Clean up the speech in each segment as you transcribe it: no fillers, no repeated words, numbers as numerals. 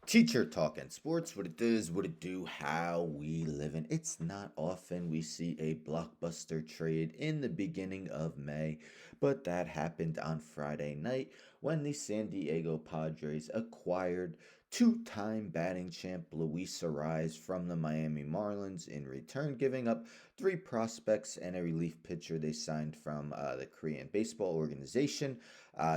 Teacher talking sports, what it does, what it do, how we living. It's not often we see a blockbuster trade in the beginning of May, but that happened on Friday night when the San Diego Padres acquired two-time batting champ Luis Arraez from the Miami Marlins in return, giving up three prospects and a relief pitcher they signed from the Korean baseball organization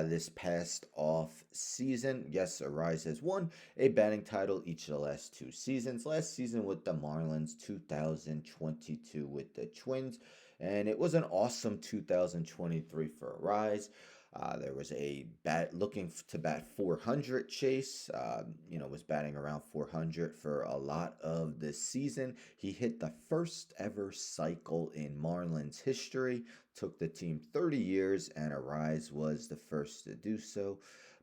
this past off season. Yes, Arraez has won a batting title each of the last two seasons. Last season with the Marlins, 2022 with the Twins, and it was an awesome 2023 for Arraez. There was a bat looking to bat 400 chase. Was batting around 400 for a lot of the season. He hit the first ever cycle in Marlins history. Took the team 30 years, and Arraez was the first to do so,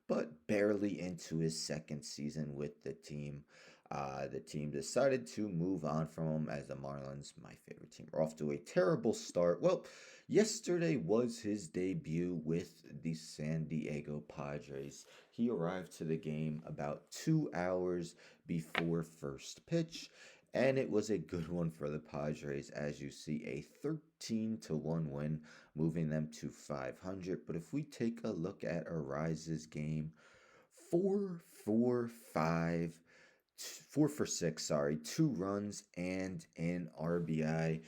but barely into his second season with the team. The team decided to move on from him as the Marlins, my favorite team, are off to a terrible start. Well, yesterday was his debut with the San Diego Padres. He arrived to the game about 2 hours before first pitch, and it was a good one for the Padres, as you see, a 13-1 win, moving them to 500. But if we take a look at Ariza's game, 4 for 5, 4 for 6, sorry, 2 runs and an RBI.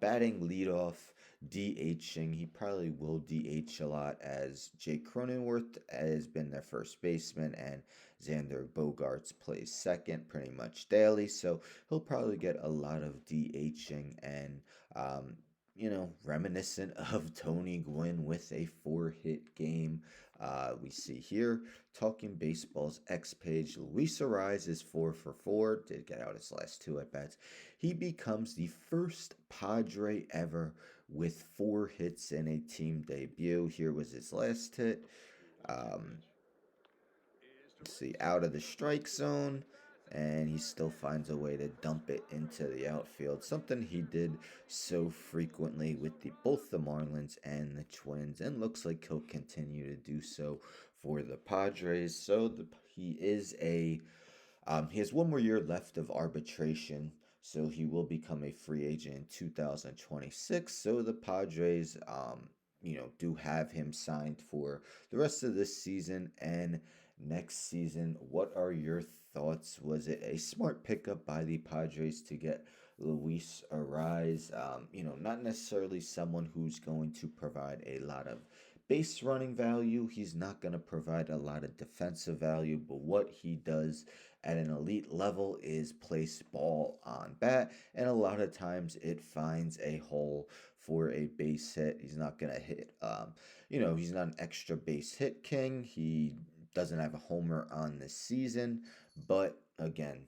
Batting leadoff, DHing. He probably will DH a lot, as Jake Cronenworth has been their first baseman and Xander Bogaerts plays second pretty much daily. So he'll probably get a lot of DHing and reminiscent of Tony Gwynn with a 4-hit game. We see here, Talking Baseball's X page, Luis Arraez is 4 for 4, did get out his last two at bats. He becomes the first Padre ever with 4 hits in a team debut. Here was his last hit. Um, see, out of the strike zone, and he still finds a way to dump it into the outfield, something he did so frequently with both the Marlins and the Twins, and looks like he'll continue to do so for the Padres. So he has one more year left of arbitration, so he will become a free agent in 2026. So the Padres, do have him signed for the rest of this season and next season. What are your thoughts? Was it a smart pickup by the Padres to get Luis Arraez? Not necessarily someone who's going to provide a lot of base running value. He's not going to provide a lot of defensive value, but what he does at an elite level is place ball on bat, and a lot of times it finds a hole for a base hit. He's not going to hit, he's not an extra base hit king. He doesn't have a homer on the season, but again,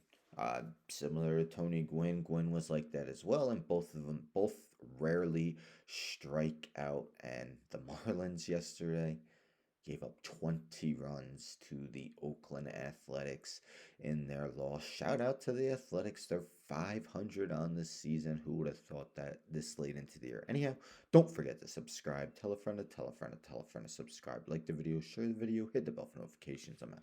similar to Tony Gwynn, Gwynn was like that as well, and both of them both rarely strike out. And the Marlins yesterday gave up 20 runs to the Oakland Athletics in their loss. Shout out to the Athletics. They're 500 on the season. Who would have thought that this late into the year? Anyhow, don't forget to subscribe. Tell a friend to tell a friend to tell a friend to subscribe. Like the video, share the video, hit the bell for notifications. I'm out.